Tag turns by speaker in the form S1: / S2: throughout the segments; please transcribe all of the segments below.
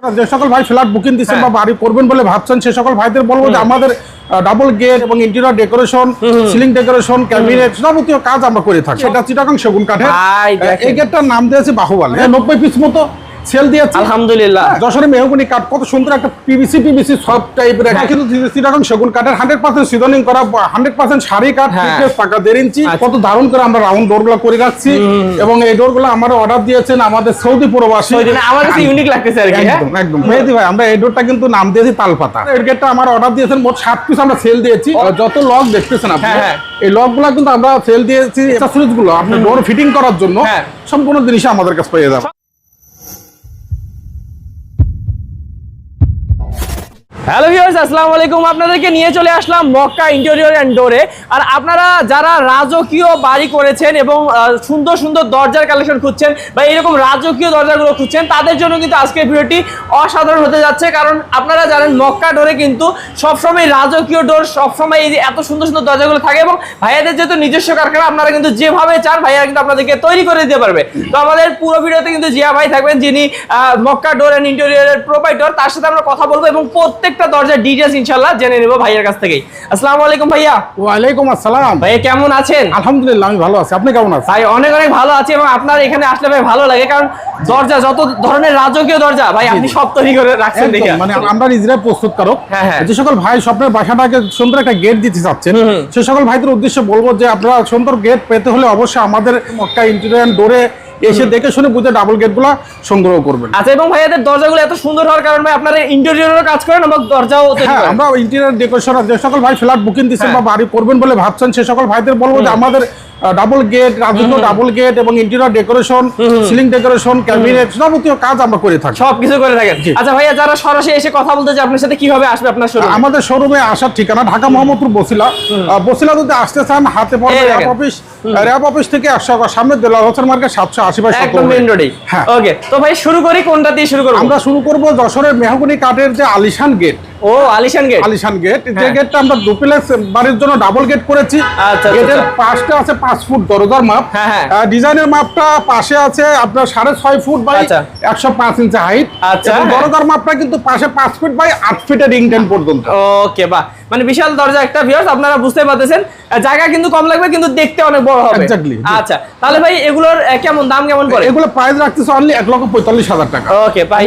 S1: যে সকল ভাই ফ্ল্যাট বুকিং দিচ্ছেন বা বাড়ি করবেন বলে ভাবছেন সে সকল ভাইদের বলবো যে আমাদের ডাবল গেট এবং interior decoration, ceiling decoration, cabinet যাবতীয় কাজ আমরা করে থাকি। সেটা চিটাগাং সেগুন কাঠের। এই গেটটার নাম দিয়েছি বাহুবল। 90 পিস মতো সেল দিয়েছি
S2: আলহামদুলিল্লাহ।
S1: যশোরে মেহগনি কাঠ, কত সুন্দর একটা পিভিসি সব টাইপের একটা, কিন্তু চিটাগাং সেগুন কাঠের 100% সিজনিং করা, 100% সারি কাঠ, থিকনেস পাকা 1.5 ইঞ্চি। কত দারুণ করে আমরা রাউন্ড ডোরগুলো করে রাখছি এবং এই ডোরগুলো আমরা অর্ডার দিয়েছেন আমাদের সৌদি প্রবাসী।
S2: আমার কাছে ইউনিক লাগতেছে আর কি।
S1: একদম মেহেদি ভাই, আমরা এই ডোরটা কিন্তু নাম দিয়েছি তালপাতা। এই গেটটা আমার অর্ডার দিয়েছেন, মোট 7 পিস আমরা সেল দিয়েছি। যত লক দেখতেছেন আপনি, এই লকগুলো কিন্তু আমরা সেল দিয়েছি। অ্যাকসেসরিজ গুলো আপনি ডোর ফিটিং করার জন্য সম্পূর্ণ জিনিস আমাদের কাছে পেয়ে যাবেন।
S2: হ্যালো ভিউয়ার্স, আসসালামু আলাইকুম। আপনাদেরকে নিয়ে চলে আসলাম মক্কা ইন্টেরিয়র অ্যান্ড ডোরে। আর আপনারা যারা রাজকীয় বাড়ি করেছেন এবং সুন্দর সুন্দর দরজার কালেকশন খুঁজছেন বা এরকম রাজকীয় দরজাগুলো খুঁজছেন, তাদের জন্য কিন্তু আজকের ভিডিওটি অসাধারণ হতে যাচ্ছে। কারণ আপনারা জানেন মক্কা ডোরে কিন্তু সবসময় রাজকীয় ডোর, সবসময় এই যে এত সুন্দর সুন্দর দরজাগুলো থাকে এবং ভাইয়াদের যেহেতু নিজস্ব কারখানা, আপনারা কিন্তু যেভাবে চান ভাইয়া কিন্তু আপনাদেরকে তৈরি করে দিতে পারবে। তো আমাদের পুরো ভিডিওতে কিন্তু জিয়া ভাই থাকবেন, যিনি মক্কা ডোর অ্যান্ড ইন্টেরিয়রের প্রোপাইটর। তার সাথে আমরা কথা বলবো এবং প্রত্যেকটা দরজার ডিটেইলস ইনশাআল্লাহ জেনে নেব ভাইয়ার কাছ থেকেই। আসসালামু আলাইকুম ভাইয়া।
S1: ওয়া আলাইকুম আসসালাম।
S2: ভাইয়া কেমন আছেন?
S1: আলহামদুলিল্লাহ, আমি ভালো আছি। আপনি কেমন আছেন?
S2: ভাই অনেক অনেক ভালো আছি এবং আপনার এখানে আসলে ভাই ভালো লাগে, কারণ দরজা যত ধরনের রাজকীয় দরজা ভাই আপনি সব তৈরি করে রাখছেন দেখে।
S1: মানে আমরা নিজেরাই প্রস্তুতকারক। যে সকল ভাই স্বপ্নের বাসাটাকে সুন্দর একটা গেট দিতে চাচ্ছেন, সে সকল ভাইদের উদ্দেশ্যে বলবো যে আপনারা সুন্দর গেট পেতে হলে অবশ্যই আমাদের মক্কা ইন্টেরিয়র অ্যান্ড ডোরে এসে দেখে শুনে বুঝে ডাবল গেটগুলো সংগ্রহ করবেন।
S2: আচ্ছা, এবং ভাইয়াদের দরজাগুলো এত সুন্দর হওয়ার কারণ ভাই আপনারা ইন্টেরিয়রেরও কাজ করেন এবং দরজাও তৈরি করেন।
S1: আমরা ইন্টেরিয়র ডেকোরেশন, যে সকল ভাই ফ্ল্যাট বুকিং দিচ্ছেন বা বাড়ি করবেন বলে ভাবছেন সে সকল ভাইদের বলবো যে আমাদের ডাবল গেট, রাজকীয় ডাবল গেট এবং interior decoration, ceiling decoration, cabinet যাবতীয় কাজ আমরা করে থাকি,
S2: সবকিছু করে থাকেন। আচ্ছা ভাইয়া, যারা সরাসরি এসে কথা বলতে চায় আপনার সাথে কিভাবে আসবে আপনার শোরুমে?
S1: আমাদের শোরুমে আসার ঠিকানা ঢাকা মোহাম্মদপুর বসিলা। বসিলা যদি আসতে চান, হাতে পড়বে র্যাব অফিস থেকে 100 সামনে দেলাওয়ার হোসেন মার্কেট 780
S2: একদম মেইন রোডে। ওকে, তো ভাই শুরু করি, কোনটা দিয়ে শুরু করব?
S1: আমরা শুরু করব যশোরের মেহগনি কাঠের যে আলিশান গেট।
S2: ও আলিশান গেট।
S1: আলিশান গেট, যে গেটটা আমরা ডুপ্লেক্স বাড়ির জন্য ডাবল গেট করেছি। গেটের পাশটা আছে 5 ফুট দরজার মাপ। ডিজাইনের মাপটা পাশে আছে আপনার 6.5 ফুট বাই 105 ইঞ্চি হাইট। এবং দরজার মাপটা কিন্তু পাশে 5 ফুট বাই 8 ফিটের রিং টেন পর্যন্ত।
S2: ওকে, বাহ, মানে বিশাল দরজা একটা। ভিউয়ার্স আপনারা বুঝতে পারতেছেন, জায়গা কিন্তু কম লাগবে কিন্তু দেখতে অনেক বড় হবে।
S1: এক্স্যাক্টলি।
S2: আচ্ছা, তাহলে ভাই এগুলোর কেমন দাম কেমন পড়ে?
S1: এগুলো প্রাইস রাখতেছে অনলি 1,45,000 টাকা।
S2: ওকে ভাই,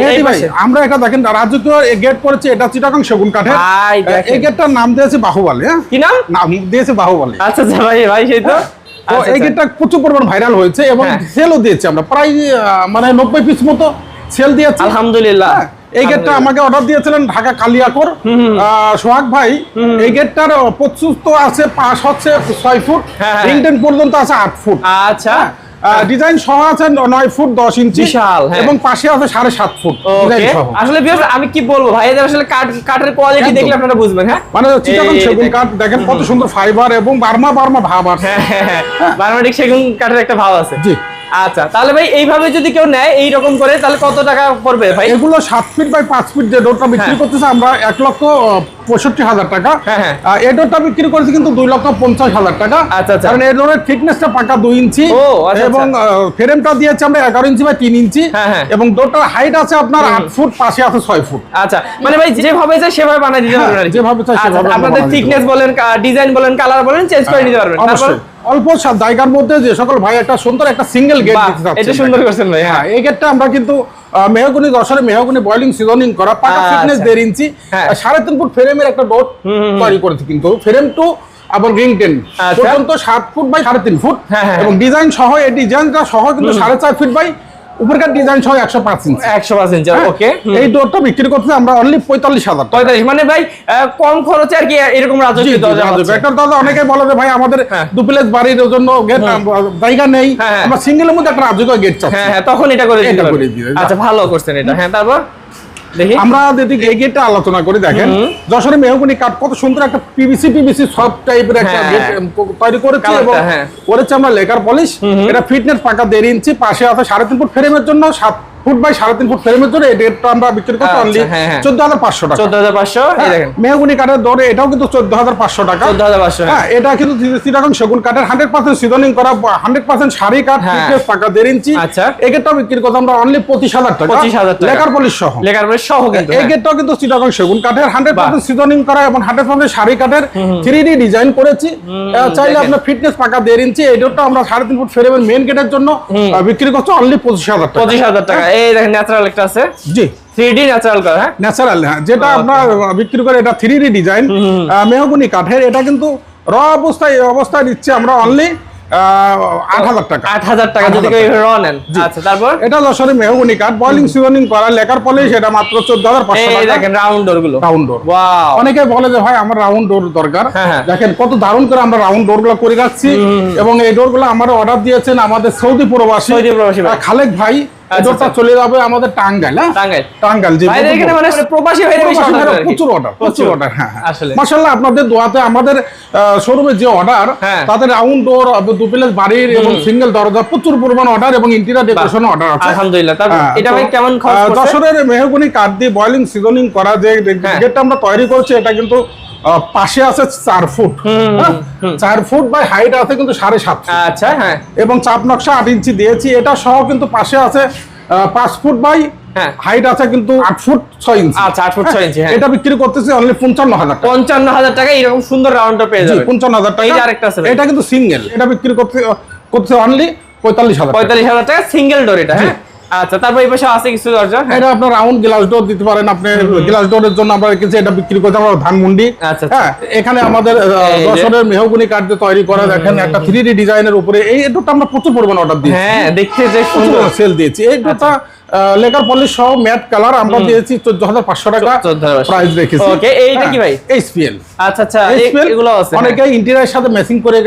S1: আমরা এটা দেখেন রাজকীয় গেট করেছি, এটা চিটাগাং সেগুন কাঠের। এই গেটটার নাম দিয়েছি বাহুবল। কি নাম? নাম দিয়েছি বাহুবল।
S2: আচ্ছা আচ্ছা ভাই, সেই তো
S1: এই গেটটা প্রচুর পরিমাণ ভাইরাল হয়েছে এবং সেলও দিয়েছি আমরা প্রায় মানে 90 পিস মতো সেল দিয়েছি
S2: আলহামদুলিল্লাহ।
S1: এই গেটটা আমাকে অর্ডার দিয়েছিলেন ঢাকা কালিয়াকোর সোহাগ ভাই। এই গেটটার প্রস্তুত আছে, পাশ হচ্ছে 6 ফুট, রিং টেন পর্যন্ত আছে 8 ফুট।
S2: আচ্ছা,
S1: ডিজাইন সহ আছে 9 ফুট 10 ইঞ্চি
S2: বিশাল,
S1: এবং পাশে আছে 7.5 ফুট ডিজাইন সহ।
S2: আসলে ভিউয়ার্স আমি কি বলবো ভাই, এদের আসলে কাঠের কোয়ালিটি দেখলে আপনারা বুঝবেন। হ্যাঁ,
S1: মানে চিটাগাং সেগুন কাঠ দেখেন কত সুন্দর ফাইবার এবং বার্মা ভাব আছে।
S2: হ্যাঁ, বার্মাটিক সেগুন কাঠের একটা ভাব আছে।
S1: জি।
S2: আচ্ছা, তাহলে ভাই এইভাবে যদি কেউ নেয় এইরকম করে, তাহলে কত টাকা পড়বে ভাই?
S1: এগুলো 7 ফিট বাই 5 ফিট যে ডোরটা বিক্রি করতেছে আমরা 1,65,000 টাকা। এই ডোরটা বিক্রি করেছি কিন্তু 2,50,000 টাকা।
S2: আচ্ছা,
S1: কারণ এই ডোরের থিকনেসটা পাকা 2 ইঞ্চি এবং ফ্রেমটা দিয়েছি আমরা 11 ইঞ্চি বাই 3 ইঞ্চি এবং ডোরটার হাইট আছে আপনার 8 ফুট, পাশে আছে 6 ফুট।
S2: আচ্ছা, মানে ভাই যেভাবে চাই সেভাবে বানিয়ে দিতে পারবেন,
S1: যেভাবে চাই সেভাবে।
S2: আপনাদের থিকনেস বলেন, ডিজাইন বলেন, কালার বলেন, চেঞ্জ করে নিতে পারবেন। তারপর
S1: অল্প জায়গার মধ্যে যে সকল ভাই একটা সুন্দর একটা সিঙ্গেল গেট দিতে চাচ্ছেন,
S2: এটা সুন্দর করছেন ভাই।
S1: হ্যাঁ, এই গেটটা আমরা কিন্তু মেহগনি যশোরে মেহগনি বয়লিং সিজনিং করা, পাকা ফিটনেস 1.5 ইঞ্চি 3.5 ফুট ফ্রেমের একটা ডোর তৈরি করেছি, কিন্তু ফ্রেম টু আবার রিং টেন পর্যন্ত 7 ফুট বাই 3.5 ফুট এবং ডিজাইন সহ, এই ডিজাইনটা সহ কিন্তু 4.5 ফিট বাই উপরকার ডিজাইন সহ 105 ইঞ্চি।
S2: 105 ইঞ্চি। ওকে,
S1: এই ডোরটা বিক্রি করতে আমরা অনলি 45,000 টাকা।
S2: 45, মানে ভাই কম খরচে আর কি এরকম রাজকীয় দরজা আছে।
S1: একটা দরজা অনেকেই বলে যে ভাই আমাদের ডুপ্লেক্স বাড়ির জন্য গেট জায়গা নেই, আমরা সিঙ্গেলের মধ্যে একটা রাজকীয় গেট চাচ্ছি।
S2: হ্যাঁ, তখন এটা করে দিতে পারবেন। আচ্ছা, ভালো করছেন এটা। হ্যাঁ, তারপর দেখি
S1: আমরা যদি এই গেটটা আলোচনা করি, দেখেন যশোরে মেহগনি কাঠ, কত সুন্দর একটা পিভিসি সব টাইপের একটা গেট তৈরি করেছি এবং করেছি আমরা লেকার পলিশ। এটা ফিটনেস পাকা 1.5 ইঞ্চি, পাশে আছে 3.5 ফুট ফ্রেমের জন্য 7 ফুট বাই 3.5 ফুট ফ্রেমের জন্য এই ডেটটা আমরা বিক্রি করতে অনলি 14,500 টাকা।
S2: 14,500 এই দেখেন
S1: মেহগনি কাঠের দরে এটাও কিন্তু 14,500 টাকা।
S2: 14,500
S1: হ্যাঁ, এটা কিন্তু চিটাগং সেগুন কাঠের 100% সিজনিং করা 100% শাড়ি কাঠ, ফিটনেস পাকা 1.5 ইঞ্চি।
S2: আচ্ছা,
S1: এই গেটটাও বিক্রি করতে আমরা অনলি 25,000 টাকা।
S2: 25,000 টাকা
S1: লেকার পলিশ সহ।
S2: লেকার পলিশ সহ কিন্তু
S1: এই গেটটাও কিন্তু চিটাগং সেগুন কাঠের 100% সিজনিং করা এবং 100% শাড়ি কাঠের 3D ডিজাইন করেছি। চাইলে আপনার ফিটনেস পাকা 1.5 ইঞ্চি। এই ডোরটা আমরা 3.5 ফুট ফ্রেমের মেইন গেটের জন্য বিক্রি করছি অনলি 25,000 টাকা।
S2: 25,000 টাকা। এই দেখেন ন্যাচারাল একটা আছে,
S1: জি
S2: 3D ন্যাচারাল কালার। হ্যাঁ,
S1: ন্যাচারাল, যেটা আপনার বিক্রি করে এটা 3D ডিজাইন মেহগনি কাঠের। এটা কিন্তু র অবস্থায় দিচ্ছে আমরা অনলি 8,000 টাকা।
S2: 8,000 টাকা যদি কেউ র নেন। আচ্ছা, তারপর
S1: এটা যশোরে মেহগনি কাঠ, বয়লিং সিজনিং করা, লেকার পলিশ, এটা মাত্র 14,500 টাকা।
S2: এই দেখেন রাউন্ড ডোর গুলো,
S1: রাউন্ড ডোর।
S2: ওয়াও,
S1: অনেকে বলে যে ভাই আমার রাউন্ড ডোর দরকার। দেখেন কত দারুণ করে আমরা রাউন্ড ডোর গুলো করে রাখছি এবং এই ডোর গুলো আমার অর্ডার দিয়েছেন আমাদের সৌদি প্রবাসী খালেক ভাই। ডোরটা চলে যাবে আমাদের টাঙ্গাইল। টাঙ্গাইল জি,
S2: ভাইদের এখানে মানে প্রবাসী ভাইদের বেশি অর্ডার করে,
S1: প্রচুর অর্ডার। হ্যাঁ,
S2: আসলে
S1: মাশাআল্লাহ আপনাদের দোয়াতে আমাদের শোরুমে যে অর্ডার, তাদের রাউন্ড ডোর, ডুপ্লেক্স বাড়ির এবং সিঙ্গেল দরজা প্রচুর পরিমাণ অর্ডার এবং ইন্টেরিয়র ডেকোরেশন অর্ডার আছে
S2: আলহামদুলিল্লাহ। তারপর এটা ভাই কেমন খরচ পড়ছে?
S1: যশোরের মেহগনি কাঠ দিয়ে বয়লিং সিজনিং করা যে গেটটা আমরা তৈরি করছি, এটা কিন্তু পাশে আছে 4 ফুট, 4 ফুট বাই হাইট আছে কিন্তু 7.5 ফুট।
S2: আচ্ছা, হ্যাঁ,
S1: এবং চাপ নকশা 8 ইঞ্চি দিয়েছি। এটা সহ কিন্তু পাশে আছে 5 ফুট বাই হাইট আছে কিন্তু 8 ফুট 6 ইঞ্চি।
S2: আচ্ছা, 8 ফুট 6 ইঞ্চি। হ্যাঁ,
S1: এটা বিক্রি করতেছি অনলি 55,000 টাকা।
S2: 55,000 টাকা এরকম সুন্দর রাউন্ডটা পেয়ে যাবেন।
S1: 55,000 টাকা।
S2: এই যে আরেকটা আছে,
S1: এটা কিন্তু সিঙ্গেল। এটা বিক্রি করতে অনলি 45,000 টাকা।
S2: 45,000 টাকা সিঙ্গেল ডোর এটা। হ্যাঁ, আচ্ছা, তারপর এই পাশে আছে কিছু দরজা।
S1: এটা আপনার রাউন্ড গ্লাস ডোর দিতে পারেন। আপনি গ্লাস ডোরের জন্য আমরা কিছু এটা বিক্রি করতে আমরা ধানমন্ডি। হ্যাঁ, এখানে আমাদের যশোরের মেহগনি কাঠ দিয়ে তৈরি করা, দেখেন একটা 3D ডিজাইনের উপরে এই ডোরটা আমরা প্রচুর পরিমাণ অর্ডার দিয়েছি।
S2: হ্যাঁ, দেখতে যে সুন্দর
S1: সেল দিয়েছি। এই ডোরটা লেকার পলিশ সহ ম্যাট কালার আমরা দিয়েছি 14,500 টাকা প্রাইস রেখেছি।
S2: ওকে, এইটা কি ভাই?
S1: HPL।
S2: আচ্ছা আচ্ছা, এগুলো আছে।
S1: অনেকে ইন্টেরিয়রের সাথে ম্যাচিং করে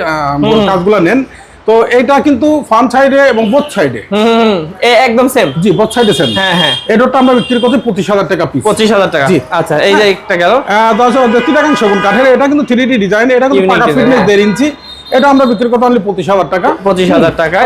S1: কাজগুলো নেন। তো এটা কিন্তু ফ্রন্ট সাইডে এবং বোথ সাইডে
S2: একদম সেম।
S1: জি, বোথ সাইডে সেম।
S2: হ্যাঁ হ্যাঁ,
S1: এই ডোরটা আমরা বিক্রি করছি 25,000 টাকা পিস।
S2: 25,000 টাকা। জি, আচ্ছা, এই যে একটা গেল
S1: 10 সেগুন কাঠের। এটা কিন্তু 3D ডিজাইন, এটা কিন্তু পাকা ফিটনেস 1.5 ইঞ্চি। এটা আমরা বিক্রি করতে অনলি 25,000 টাকা।
S2: 25,000 টাকা।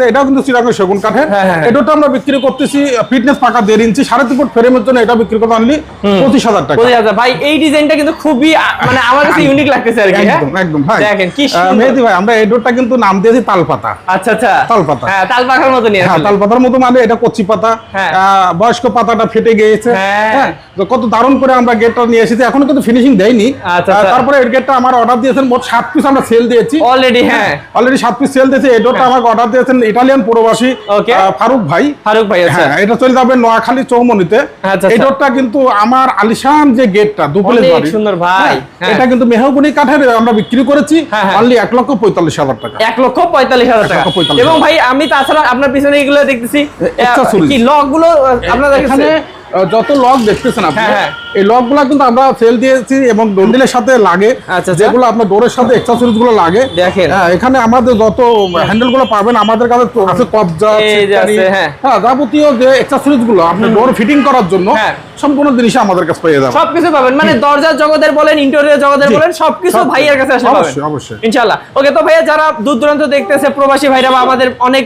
S1: এটাও কিন্তু চিটাগং সেগুন কাঠের। এটাটা আমরা বিক্রি করতেছি ফিটনেস পাকা 1.5 ইঞ্চি 3.5 ফুট ফ্রেমের জন্য। এটা বিক্রি করতে অনলি 25,000 টাকা।
S2: 25,000 ভাই, এই ডিজাইনটা কিন্তু খুবই মানে আমার কাছে ইউনিক লাগতেছে আর কি।
S1: একদম একদম ভাই,
S2: দেখেন কি
S1: মেহেদী ভাই, আমরা এই ডোরটা কিন্তু নাম দিয়েছি তালপাতা।
S2: আচ্ছা আচ্ছা,
S1: তালপাতা।
S2: হ্যাঁ, তালপাতার মতো নিয়ে।
S1: হ্যাঁ, তালপাতার মতো মানে এটা কচি পাতা। বয়স্ক পাতাটা ফেটে গিয়েছে। হ্যাঁ, তো কত দারুণ করে আমরা গেটটা নিয়ে এসেছি। এখনো কিন্তু ফিনিশিং দেয়নি। তারপরে এই গেটটা আমার অর্ডার দিয়েছেন মোট 7 পিস আমরা সেল দিয়েছি অলরেডি। হ্যাঁ, অলরেডি 7 পিস সেল দিয়েছে। এই ডোরটা আমাকে অর্ডার দিয়েছেন ইটালিয়ান প্রবাসী ফারুক ভাই।
S2: আচ্ছা,
S1: এটা চলে যাবে নোয়াখালী চৌমনিতে। এই ডোরটা কিন্তু আমার আলিশান যে গেটটা দুপুলের বাড়ি,
S2: সুন্দর ভাই,
S1: এটা কিন্তু মেহগনি কাঠের আমরা বিক্রি করেছি অনলি 1,45,000 টাকা।
S2: 1,45,000 টাকা। এবং ভাই আমি তাছাড়া আপনার পিছনে এগুলো দেখতেছি কি লক গুলো আপনাদের এখানে
S1: যত লক দেখতেছেন আপনি, এই লক গুলা কিন্তু আমরা সেল দিয়েছি এবং ডন্ডিলের সাথে লাগে, যেগুলো আপনার ডোরের সাথে অ্যাকসেসরিজ গুলো লাগে। দেখেন এখানে আমাদের যত হ্যান্ডেল গুলো পাবেন আমাদের কাছে আছে কবজা, হ্যাঁ, যাবতীয় যে অ্যাকসেসরিজ গুলো আপনি ডোর ফিটিং করার জন্য সম্পূর্ণ জিনিস আমাদের কাছে পেয়ে যাবেন।
S2: সবকিছু পাবেন, মানে দরজার জগতের বলেন, ইন্টেরিয়র জগতের বলেন, সবকিছু ভাইয়ের কাছে আসলে পাবেন।
S1: অবশ্যই অবশ্যই,
S2: ইনশাআল্লাহ। ওকে, তো ভাইয়া যারা দূর দূরান্ত দেখতেছে, প্রবাসী ভাইরা বা আমাদের অনেক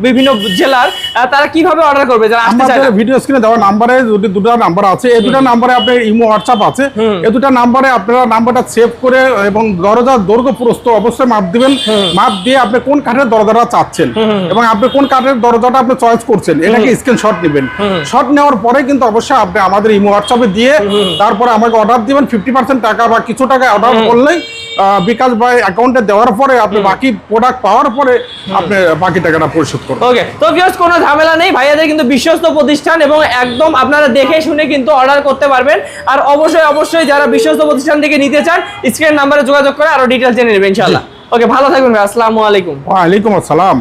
S2: বিভিন্ন জেলার, তারা কিভাবে অর্ডার করবে? যারা আসতে চায়,
S1: আমাদের ভিডিও স্ক্রিনে দেওয়া নম্বরে দুটো নাম্বার আছে। এই দুটো নম্বরে আপনার ইমো হোয়াটসঅ্যাপ আছে। এই দুটো নম্বরে আপনারা নাম্বারটা সেভ করে এবং দরজার দৈর্ঘ্য প্রস্থ অবশ্যই মাপ দিবেন। মাপ দিয়ে আপনি কোন কাঠের দরজাটা চাচ্ছেন এবং আপনি কোন কাঠের দরজাটা আপনি চয়েস করছেন এটাকে স্ক্রিনশট নেবেন। শট নেওয়ার পরে কিন্তু অবশ্যই আপনি আমাদের ইমো হোয়াটসঅ্যাপে দিয়ে তারপরে আমাকে অর্ডার দিবেন। 50% টাকা বা কিছু টাকা অর্ডার করলেই বিকাশ ভাই অ্যাকাউন্টে দেওয়ার পরে আপনি বাকি প্রোডাক্ট পাওয়ার পরে আপনি বাকি টাকাটা পরিশোধ করবেন।
S2: ওকে, তো ভিউয়ার্স কোনো ঝামেলা নেই, ভাইয়াদের কিন্তু বিশ্বস্ত প্রতিষ্ঠান এবং একদম আপনারা দেখে শুনে কিন্তু অর্ডার করতে পারবেন। আর অবশ্যই অবশ্যই যারা বিশ্বস্ত প্রতিষ্ঠান থেকে নিতে চান স্ক্রিন নাম্বারে যোগাযোগ করে আরো ডিটেইলস জেনে নেবেন ইনশাআল্লাহ। ওকে, ভালো থাকবেন ভাই, আসসালামু আলাইকুম।
S1: ওয়া আলাইকুম আসসালাম।